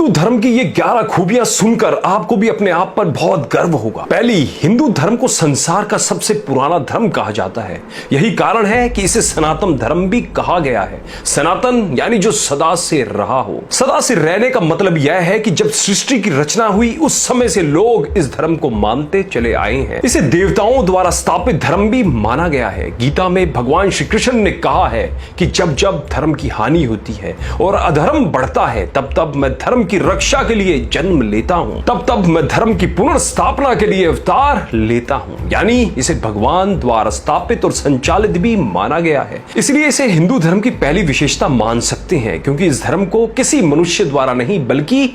हिंदू धर्म की ये 11 खूबियां सुनकर आपको भी अपने आप पर बहुत गर्व होगा। पहली, हिंदू धर्म को संसार का सबसे पुराना धर्म कहा जाता है। यही कारण है कि इसे सनातन धर्म भी कहा गया है। सनातन यानी जो सदा से रहा हो। सदा से रहने का मतलब यह है कि जब सृष्टि की रचना हुई उस समय से लोग इस धर्म को मानते चले आए हैं। इसे देवताओं द्वारा स्थापित धर्म भी माना गया है। गीता में भगवान श्री कृष्ण ने कहा है कि जब जब धर्म की हानि होती है और अधर्म बढ़ता है तब तब मैं धर्म की रक्षा के लिए जन्म लेता हूं, तब तब मैं धर्म की पुनर्स्थापना के लिए अवतार लेता हूं। यानी इसे भगवान द्वारा स्थापित और संचालित भी माना गया है। इसलिए इसे हिंदू धर्म की पहली विशेषता मान सकते हैं, क्योंकि इस धर्म को किसी मनुष्य द्वारा नहीं बल्कि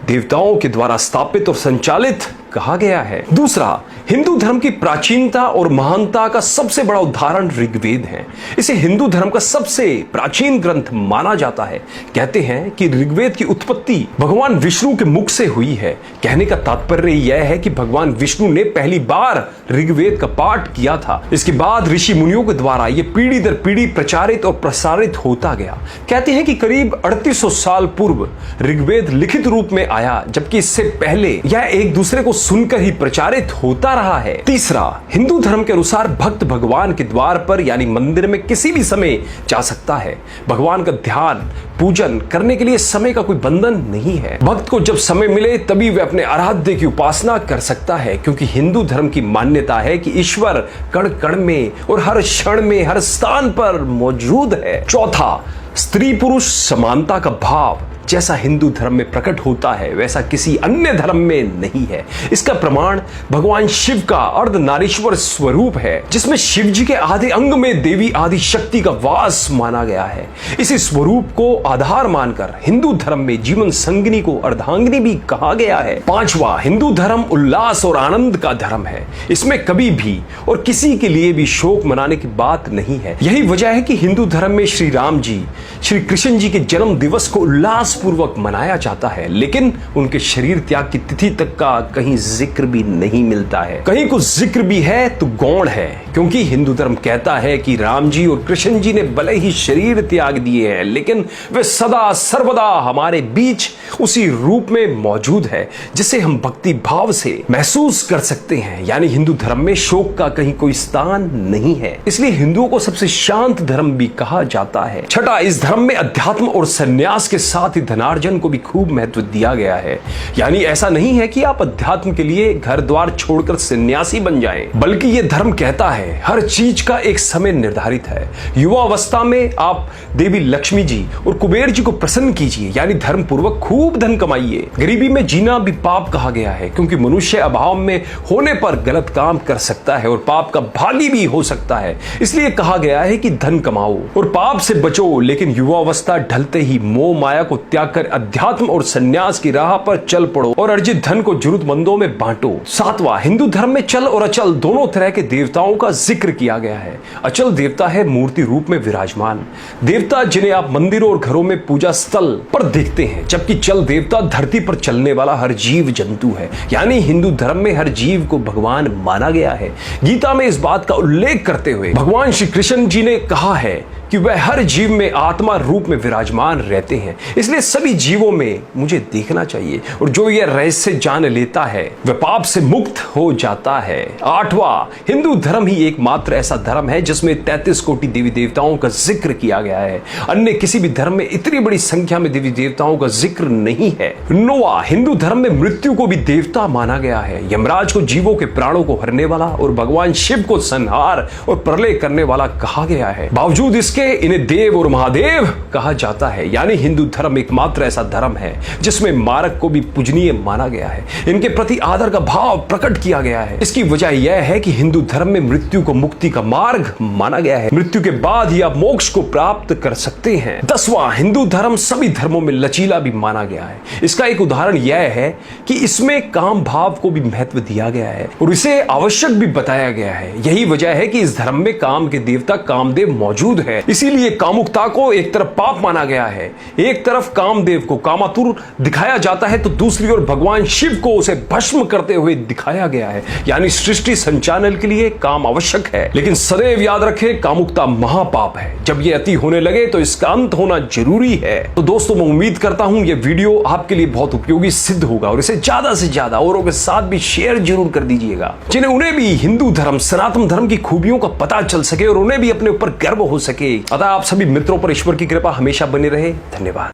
देवताओं के द्वारा स्थापित और संचालित कहा गया है। दूसरा, हिंदू धर्म की प्राचीनता और महानता का सबसे बड़ा उदाहरण ऋग्वेद है। इसे हिंदू धर्म का सबसे प्राचीन ग्रंथ माना जाता है। कहते हैं कि ऋग्वेद की उत्पत्ति भगवान विष्णु के मुख से हुई है। कहने का तात्पर्य यह है कि भगवान विष्णु ने पहली बार ऋग्वेद का पाठ किया था। इसके बाद ऋषि मुनियों के द्वारा यह पीढ़ी दर पीढ़ी प्रचारित और प्रसारित होता गया। कहते हैं कि करीब 3800 साल पूर्व ऋग्वेद लिखित रूप में आया, जबकि इससे पहले यह एक दूसरे को सुनकर ही प्रचारित होता रहा है। तीसरा, हिंदू धर्म के अनुसार भक्त भगवान के द्वार पर यानी मंदिर में किसी भी समय जा सकता है। भगवान का ध्यान पूजन करने के लिए समय का कोई बंधन नहीं है। भक्त को जब समय मिले तभी वह अपने आराध्य की उपासना कर सकता है, क्योंकि हिंदू धर्म की मान्यता है कि ईश्वर कण कण में और हर क्षण में हर स्थान पर मौजूद है। चौथा, स्त्री पुरुष समानता का भाव जैसा हिंदू धर्म में प्रकट होता है वैसा किसी अन्य धर्म में नहीं है। इसका प्रमाण भगवान शिव का अर्धनारीश्वर स्वरूप है, जिसमें शिव जी के आधे अंग में देवी आदि शक्ति का वास माना गया है। इसी स्वरूप को आधार मानकर हिंदू धर्म में जीवन संगिनी को अर्धांगिनी भी कहा गया है। पांचवा, हिंदू धर्म उल्लास और आनंद का धर्म है। इसमें कभी भी और किसी के लिए भी शोक मनाने की बात नहीं है। यही वजह है कि हिंदू धर्म में श्री राम जी, श्री कृष्ण जी के जन्म दिवस को उल्लास पूर्वक मनाया जाता है, लेकिन उनके शरीर त्याग की तिथि तक का कहीं जिक्र भी नहीं मिलता है। कहीं कुछ जिक्र भी है तो गौण है, क्योंकि हिंदू धर्म कहता है कि राम जी और कृष्ण जी ने भले ही शरीर त्याग दिए हैं, लेकिन वे सदा सर्वदा हमारे बीच उसी रूप में मौजूद है जिसे हम भक्ति भाव से महसूस कर सकते हैं। यानी हिंदू धर्म में शोक का कहीं कोई स्थान नहीं है। इसलिए हिंदुओं को सबसे शांत धर्म भी कहा जाता है। छठा, इस धर्म में अध्यात्म और संन्यास के साथ ही धनार्जन को भी खूब महत्व दिया गया है। यानी ऐसा नहीं है कि आप अध्यात्म के लिए घर द्वार छोड़कर सन्यासी बन जाएं, बल्कि यह धर्म कहता है हर चीज का एक समय निर्धारित है। युवा अवस्था में आप देवी लक्ष्मी जी और कुबेर जी को प्रसन्न कीजिए, यानी धर्म पूर्वक खूब धन कमाइए। गरीबी में जीना भी पाप कहा गया है, क्योंकि मनुष्य अभाव में होने पर गलत काम कर सकता है और पाप का भागी भी हो सकता है। इसलिए कहा गया है कि धन कमाओ और पाप से बचो, लेकिन युवावस्था ढलते ही मोह माया को त्याग कर अध्यात्म और संन्यास की राह पर चल पड़ो और अर्जित धन को जरूरतमंदों में बांटो। सातवां, हिंदू धर्म में चल और अचल दोनों तरह के देवताओं का जिक्र किया गया है। अचल देवता है मूर्ति रूप में विराजमान देवता, जिन्हें आप मंदिरों और घरों में पूजा स्थल पर देखते हैं, जबकि चल देवता धरती पर चलने वाला हर जीव जंतु है। यानी हिंदू धर्म में हर जीव को भगवान माना गया है। गीता में इस बात का उल्लेख करते हुए भगवान श्री कृष्ण जी ने कहा है कि वह हर जीव में आत्मा रूप में विराजमान रहते हैं। इसलिए सभी जीवों में मुझे देखना चाहिए, और जो यह रहस्य जान लेता है वह पाप से मुक्त हो जाता है। आठवां, हिंदू धर्म ही एकमात्र ऐसा धर्म है जिसमें 33 कोटि देवी देवताओं का जिक्र किया गया है। अन्य किसी भी धर्म में इतनी बड़ी संख्या में देवी देवताओं का जिक्र नहीं है। नौवां, हिंदू धर्म में मृत्यु को भी देवता माना गया है। यमराज को जीवों के प्राणों को हरने वाला और भगवान शिव को संहार और प्रलय करने वाला कहा गया है। बावजूद इसके इन्हें देव और महादेव कहा जाता है। यानी हिंदू धर्म एकमात्र ऐसा धर्म है जिसमें मारक को भी पूजनीय माना गया है। इनके प्रति आदर का भाव प्रकट किया गया है। इसकी वजह यह है कि हिंदू धर्म में मृत्यु को मुक्ति का मार्ग माना गया है। मृत्यु के बाद ही आप मोक्ष को प्राप्त कर सकते हैं। 10वां, हिंदू धर्म सभी धर्मों में लचीला भी माना गया है। इसका एक उदाहरण यह है कि इसमें काम भाव को भी महत्व दिया गया है और इसे आवश्यक भी बताया गया है। यही वजह है कि इस धर्म में काम के देवता कामदेव मौजूद है। इसीलिए कामुकता को एक तरफ पाप माना गया है, एक तरफ कामदेव को कामातुर दिखाया जाता है तो दूसरी ओर भगवान शिव को उसे भस्म करते हुए दिखाया गया है। यानी सृष्टि संचालन के लिए काम आवश्यक है, लेकिन सदैव याद रखें कामुकता महापाप है। जब ये अति होने लगे तो इसका अंत होना जरूरी है। तो दोस्तों मैं उम्मीद करता हूं ये वीडियो आपके लिए बहुत उपयोगी सिद्ध होगा और इसे ज्यादा से ज्यादा औरों के साथ भी शेयर जरूर कर दीजिएगा, जिन्हें उन्हें भी हिंदू धर्म सनातन धर्म की खूबियों का पता चल सके और उन्हें भी अपने ऊपर गर्व हो सके। अतः आप सभी मित्रों पर ईश्वर की कृपा हमेशा बनी रहे। धन्यवाद।